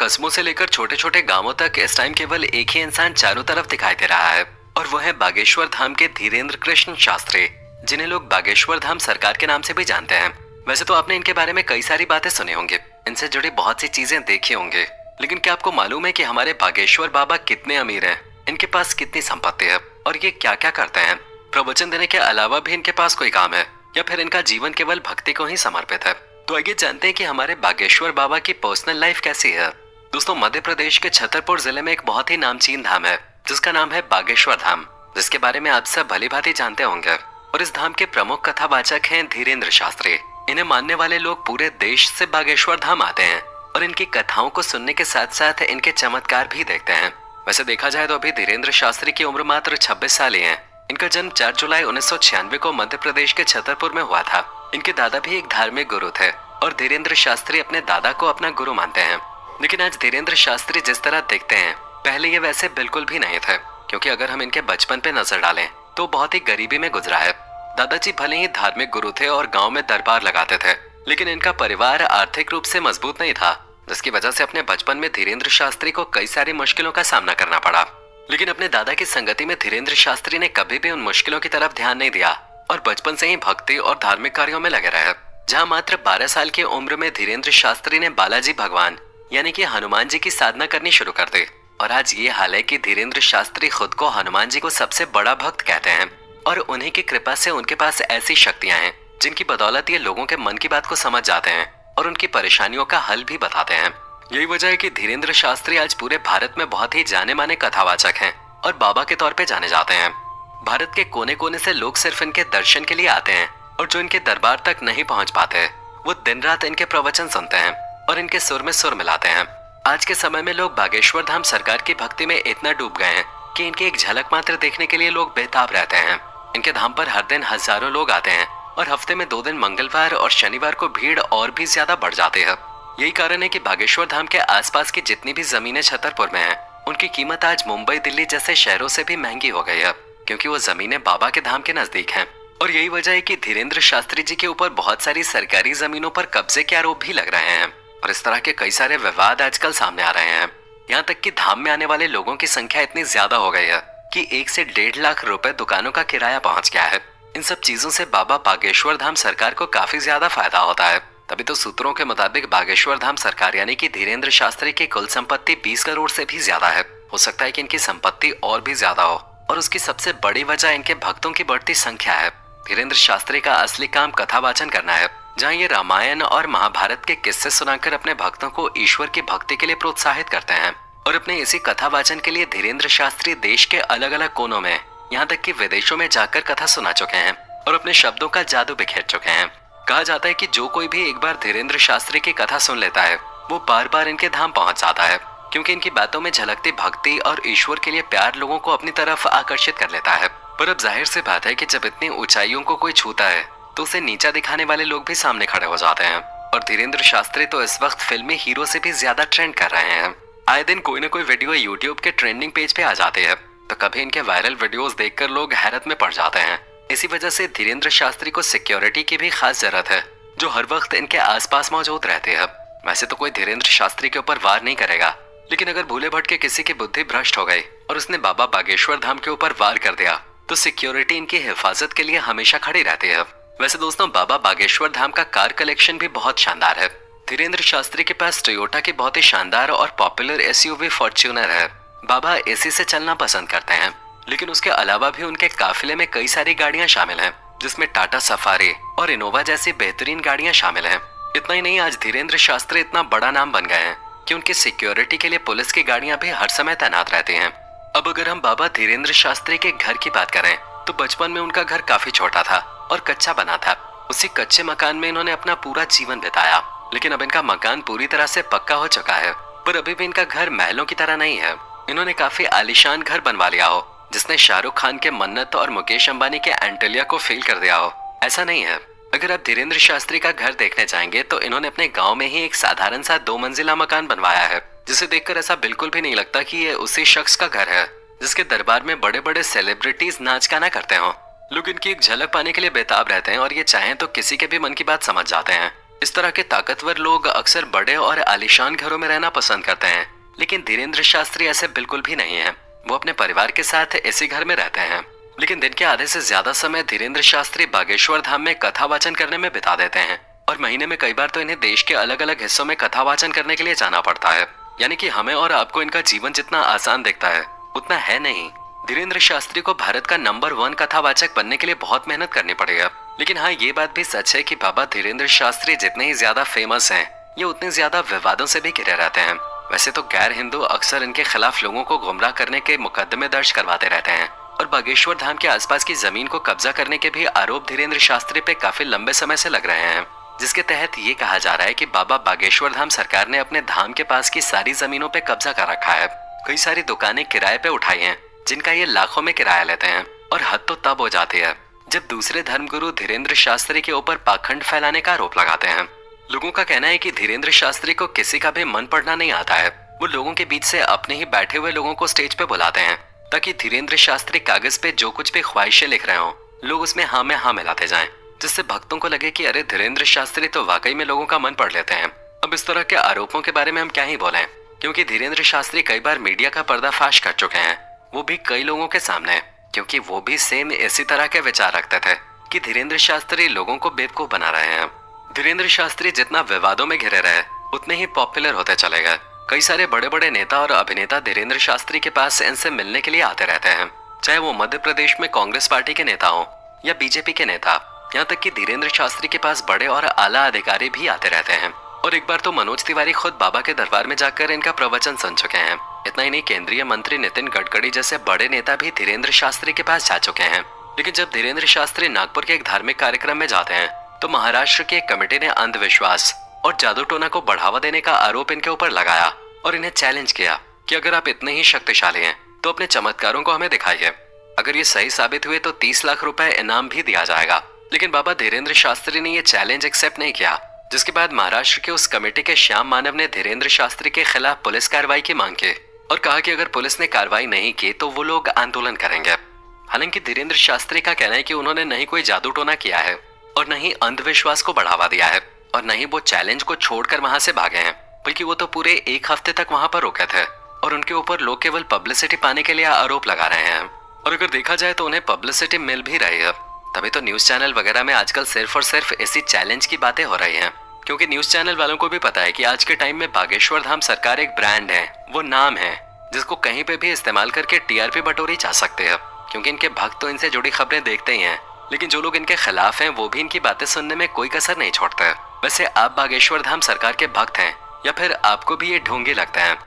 कस्बों से लेकर छोटे छोटे गांवों तक इस टाइम केवल एक ही इंसान चारों तरफ दिखाई दे रहा है, और वो है बागेश्वर धाम के धीरेन्द्र कृष्ण शास्त्री, जिन्हें लोग बागेश्वर धाम सरकार के नाम से भी जानते हैं। वैसे तो आपने इनके बारे में कई सारी बातें सुनी होंगी, इनसे जुड़ी बहुत सी चीजें देखी होंगी, लेकिन क्या आपको मालूम है कि हमारे बागेश्वर बाबा कितने अमीर हैं, इनके पास कितनी संपत्ति है और ये क्या क्या करते हैं? प्रवचन देने के अलावा भी इनके पास कोई काम है या फिर इनका जीवन केवल भक्ति को ही समर्पित है? तो आइए जानते हैं कि हमारे बागेश्वर बाबा की पर्सनल लाइफ कैसी है। दोस्तों, मध्य प्रदेश के छतरपुर जिले में एक बहुत ही नामचीन धाम है जिसका नाम है बागेश्वर धाम, जिसके बारे में आप सब भली भांति जानते होंगे। और इस धाम के प्रमुख कथावाचक हैं धीरेन्द्र शास्त्री। इन्हें मानने वाले लोग पूरे देश से बागेश्वर धाम आते हैं और इनकी कथाओं को सुनने के साथ साथ इनके चमत्कार भी देखते हैं। वैसे देखा जाए तो अभी धीरेन्द्र शास्त्री की उम्र मात्र 26 साल ही है। इनका जन्म 4 जुलाई 1996 को मध्य प्रदेश के छतरपुर में हुआ था। इनके दादा भी एक धार्मिक गुरु थे और धीरेन्द्र शास्त्री अपने दादा को अपना गुरु मानते हैं। लेकिन आज धीरेन्द्र शास्त्री जिस तरह दिखते हैं, पहले ये वैसे बिल्कुल भी नहीं थे, क्योंकि अगर हम इनके बचपन पे नजर डालें तो बहुत ही गरीबी में गुजरा है। दादाजी भले ही धार्मिक गुरु थे और गांव में दरबार लगाते थे, लेकिन इनका परिवार आर्थिक रूप से मजबूत नहीं था, जिसकी वजह से अपने बचपन में धीरेन्द्र शास्त्री को कई सारी मुश्किलों का सामना करना पड़ा। लेकिन अपने दादा की संगति में धीरेन्द्र शास्त्री ने कभी भी उन मुश्किलों की तरफ ध्यान नहीं दिया और बचपन से ही भक्ति और धार्मिक कार्यों में लगे रहे। जहाँ मात्र 12 साल की उम्र में धीरेन्द्र शास्त्री ने बालाजी भगवान यानी कि हनुमान जी की साधना करनी शुरू कर दी। और आज ये हाल है कि धीरेन्द्र शास्त्री खुद को हनुमान जी को सबसे बड़ा भक्त कहते हैं और उन्हीं की कृपा से उनके पास ऐसी शक्तियां हैं जिनकी बदौलत ये लोगों के मन की बात को समझ जाते हैं और उनकी परेशानियों का हल भी बताते हैं। यही वजह है कि धीरेन्द्र शास्त्री आज पूरे भारत में बहुत ही जाने माने कथावाचक हैं और बाबा के तौर पे जाने जाते हैं। भारत के कोने कोने से लोग सिर्फ इनके दर्शन के लिए आते हैं और जो इनके दरबार तक नहीं पहुंच पाते वो दिन रात इनके प्रवचन सुनते हैं और इनके सुर में सुर मिलाते हैं। आज के समय में लोग बागेश्वर धाम सरकार की भक्ति में इतना डूब गए हैं कि इनकी एक झलक मात्र देखने के लिए लोग बेताब रहते हैं। इनके धाम पर हर दिन हजारों लोग आते हैं और हफ्ते में 2 दिन मंगलवार और शनिवार को भीड़ और भी ज्यादा बढ़ जाती है। यही कारण है कि बागेश्वर धाम के आसपास की जितनी भी जमीनें छतरपुर में हैं, उनकी कीमत आज मुंबई दिल्ली जैसे शहरों से भी महंगी हो गई है, क्योंकि वो जमीनें बाबा के धाम के नजदीक हैं। और यही वजह है कि धीरेन्द्र शास्त्री जी के ऊपर बहुत सारी सरकारी जमीनों पर कब्जे के आरोप भी लग रहे हैं और इस तरह के कई सारे विवाद आजकल सामने आ रहे हैं। यहाँ तक कि धाम में आने वाले लोगों की संख्या इतनी ज्यादा हो गई है कि 1 से 1.5 लाख रुपए दुकानों का किराया पहुंच गया है। इन सब चीजों से बाबा बागेश्वर धाम सरकार को काफी ज्यादा फायदा होता है। तभी तो सूत्रों के मुताबिक बागेश्वर धाम सरकार यानी कि धीरेन्द्र शास्त्री की कुल संपत्ति 20 करोड़ से भी ज्यादा है। हो सकता है कि इनकी संपत्ति और भी ज्यादा हो और उसकी सबसे बड़ी वजह इनके भक्तों की बढ़ती संख्या है। धीरेन्द्र शास्त्री का असली काम कथावाचन करना है, जहाँ ये रामायण और महाभारत के किस्से सुनाकर अपने भक्तों को ईश्वर की भक्ति के लिए प्रोत्साहित करते हैं। और अपने इसी कथावाचन के लिए धीरेन्द्र शास्त्री देश के अलग अलग कोनों में, यहाँ तक कि विदेशों में जाकर कथा सुना चुके हैं और अपने शब्दों का जादू बिखेर चुके हैं। कहा जाता है कि जो कोई भी एक बार धीरेन्द्र शास्त्री की कथा सुन लेता है वो बार बार इनके धाम पहुंच जाता है, क्योंकि इनकी बातों में झलकती भक्ति और ईश्वर के लिए प्यार लोगों को अपनी तरफ आकर्षित कर लेता है। पर अब जाहिर सी बात है कि जब इतनी ऊंचाइयों को कोई छूता है तो उसे नीचा दिखाने वाले लोग भी सामने खड़े हो जाते हैं। और धीरेन्द्र शास्त्री तो इस वक्त फिल्मी हीरो से भी ज्यादा ट्रेंड कर रहे हैं। आए दिन कोई न कोई वीडियो यूट्यूब के ट्रेंडिंग पेज पे आ जाते हैं, तो कभी इनके वायरल वीडियोस देखकर लोग हैरत में पड़ जाते हैं। इसी वजह से धीरेन्द्र शास्त्री को सिक्योरिटी की भी खास जरूरत है, जो हर वक्त इनके आसपास मौजूद रहते हैं। वैसे तो कोई धीरेन्द्र शास्त्री के ऊपर वार नहीं करेगा, लेकिन अगर भूले भटके किसी की बुद्धि भ्रष्ट हो गई और उसने बाबा बागेश्वर धाम के ऊपर वार कर दिया तो सिक्योरिटी इनकी हिफाजत के लिए हमेशा खड़ी रहती है। वैसे दोस्तों, बाबा बागेश्वर धाम का कार कलेक्शन भी बहुत शानदार है। धीरेन्द्र शास्त्री के पास टोयोटा की बहुत ही शानदार और पॉपुलर एसयूवी फॉर्च्यूनर है। बाबा एसी से चलना पसंद करते हैं, लेकिन उसके अलावा भी उनके काफिले में कई सारी गाड़ियां शामिल हैं, जिसमें टाटा सफारी और इनोवा जैसी बेहतरीन गाड़ियां शामिल हैं। इतना ही नहीं, आज धीरेन्द्र शास्त्री इतना बड़ा नाम बन गए हैं कि उनकी सिक्योरिटी के लिए पुलिस की गाड़ियां भी हर समय तैनात रहती हैं। अब अगर हम बाबा धीरेन्द्र शास्त्री के घर की बात करें तो बचपन में उनका घर काफी छोटा था और कच्चा बना था। उसी कच्चे मकान में इन्होंने अपना पूरा जीवन बिताया, लेकिन अब इनका मकान पूरी तरह से पक्का हो चुका है। पर अभी भी इनका घर महलों की तरह नहीं है। इन्होंने काफी आलीशान घर बनवा लिया हो, जिसने शाहरुख खान के मन्नत और मुकेश अंबानी के एंटेलिया को फेल कर दिया हो। ऐसा नहीं है। अगर आप धीरेन्द्र शास्त्री का घर देखने जाएंगे तो इन्होंने अपने गांव में ही एक साधारण सा 2 मंजिला मकान बनवाया है, जिसे देखकर ऐसा बिल्कुल भी नहीं लगता कि ये उसी शख्स का घर है जिसके दरबार में बड़े बड़े सेलिब्रिटीज नाच गाना करते हो। लोग इनकी एक झलक पाने के लिए बेताब रहते हैं और ये चाहें तो किसी के भी मन की बात समझ जाते हैं। इस तरह के ताकतवर लोग अक्सर बड़े और आलीशान घरों में रहना पसंद करते हैं, लेकिन धीरेन्द्र शास्त्री ऐसे बिल्कुल भी नहीं है। वो अपने परिवार के साथ इसी घर में रहते हैं, लेकिन दिन के आधे से ज्यादा समय धीरेन्द्र शास्त्री बागेश्वर धाम में कथा वाचन करने में बिता देते हैं और महीने में कई बार तो इन्हें देश के अलग अलग हिस्सों में कथा वाचन करने के लिए जाना पड़ता है। यानी कि हमें और आपको इनका जीवन जितना आसान दिखता है उतना है नहीं। धीरेन्द्र शास्त्री को भारत का नंबर 1 कथावाचक बनने के लिए बहुत मेहनत करनी पड़ेगा। लेकिन हाँ, ये बात भी सच है कि बाबा धीरेन्द्र शास्त्री जितने ही ज्यादा फेमस हैं, ये उतने ज्यादा विवादों से भी घिरे रहते हैं। वैसे तो गैर हिंदू अक्सर इनके खिलाफ लोगों को गुमराह करने के मुकदमे दर्ज करवाते रहते हैं और बागेश्वर धाम के आसपास की जमीन को कब्जा करने के भी आरोप धीरेन्द्र शास्त्री पे काफी लंबे समय से लग रहे हैं, जिसके तहत ये कहा जा रहा है कि बाबा बागेश्वर धाम सरकार ने अपने धाम के पास की सारी जमीनों पे कब्जा कर रखा है। कई सारी दुकानें किराए पे उठाई हैं, जिनका ये लाखों में किराया लेते हैं। और हद तो तब हो जाती है जब दूसरे धर्मगुरु धीरेन्द्र शास्त्री के ऊपर पाखंड फैलाने का आरोप लगाते हैं। लोगों का कहना है कि धीरेन्द्र शास्त्री को किसी का भी मन पढ़ना नहीं आता है। वो लोगों के बीच से अपने ही बैठे हुए लोगों को स्टेज पे बुलाते हैं ताकि धीरेन्द्र शास्त्री कागज पे जो कुछ भी ख्वाहिशें लिख रहे हो, लोग उसमें हाँ में हाँ मिलाते जाएं, जिससे भक्तों को लगे कि अरे धीरेन्द्र शास्त्री तो वाकई में लोगों का मन पढ़ लेते हैं। अब इस तरह के आरोपों के बारे में हम क्या ही बोलें, क्योंकि धीरेन्द्र शास्त्री कई बार मीडिया का पर्दाफाश कर चुके हैं, वो भी कई लोगों के सामने, क्योंकि वो भी सेम इसी तरह के विचार रखते थे कि धीरेन्द्र शास्त्री लोगों को बेवकूफ बना रहे हैं। धीरेन्द्र शास्त्री जितना विवादों में घिरे रहे उतने ही पॉपुलर होते चले गए। कई सारे बड़े बड़े नेता और अभिनेता धीरेन्द्र शास्त्री के पास इनसे मिलने के लिए आते रहते हैं, चाहे वो मध्य प्रदेश में कांग्रेस पार्टी के नेता हो या बीजेपी के नेता। यहाँ तक कि धीरेन्द्र शास्त्री के पास बड़े और आला अधिकारी भी आते रहते हैं। और एक बार तो मनोज तिवारी खुद बाबा के दरबार में जाकर इनका प्रवचन सुन चुके हैं। इतना ही नहीं, केंद्रीय मंत्री नितिन गडकरी जैसे बड़े नेता भी धीरेन्द्र शास्त्री के पास जा चुके हैं। लेकिन जब धीरेन्द्र शास्त्री नागपुर के एक धार्मिक कार्यक्रम में जाते हैं तो महाराष्ट्र की एक कमेटी ने अंधविश्वास और जादू टोना को बढ़ावा देने का आरोप इनके ऊपर लगाया और इन्हें चैलेंज किया कि अगर आप इतने ही शक्तिशाली हैं तो अपने चमत्कारों को हमें दिखाइए। अगर ये सही साबित हुए तो 30 लाख रुपए इनाम भी दिया जाएगा। लेकिन बाबा धीरेन्द्र शास्त्री ने ये चैलेंज एक्सेप्ट नहीं किया, जिसके बाद महाराष्ट्र के उस कमेटी के श्याम मानव ने धीरेन्द्र शास्त्री के खिलाफ पुलिस कार्रवाई की मांग की और कहा कि अगर पुलिस ने कार्रवाई नहीं की तो वो लोग आंदोलन करेंगे। हालांकि धीरेन्द्र शास्त्री का कहना है कि उन्होंने नहीं कोई जादू टोना किया है और न ही अंधविश्वास को बढ़ावा दिया है और न ही वो चैलेंज को छोड़कर वहां से भागे हैं, बल्कि वो तो पूरे 1 हफ्ते तक वहां पर रुके थे और उनके ऊपर लोग केवल पब्लिसिटी पाने के लिए आरोप लगा रहे हैं। और अगर देखा जाए तो उन्हें पब्लिसिटी मिल भी रही है। तभी तो न्यूज चैनल वगैरह में आजकल सिर्फ और सिर्फ इसी चैलेंज की बातें हो रही हैं, क्योंकि न्यूज चैनल वालों को भी पता है कि आज के टाइम में बागेश्वर धाम सरकार एक ब्रांड है, वो नाम है जिसको कहीं पे भी इस्तेमाल करके टीआरपी बटोरी जा सकते हैं, क्योंकि इनके भक्त तो इनसे जुड़ी खबरें देखते ही हैं, लेकिन जो लोग इनके खिलाफ हैं वो भी इनकी बातें सुनने में कोई कसर नहीं छोड़ते। वैसे आप बागेश्वर धाम सरकार के भक्त हैं या फिर आपको भी ये ढोंगी लगता है?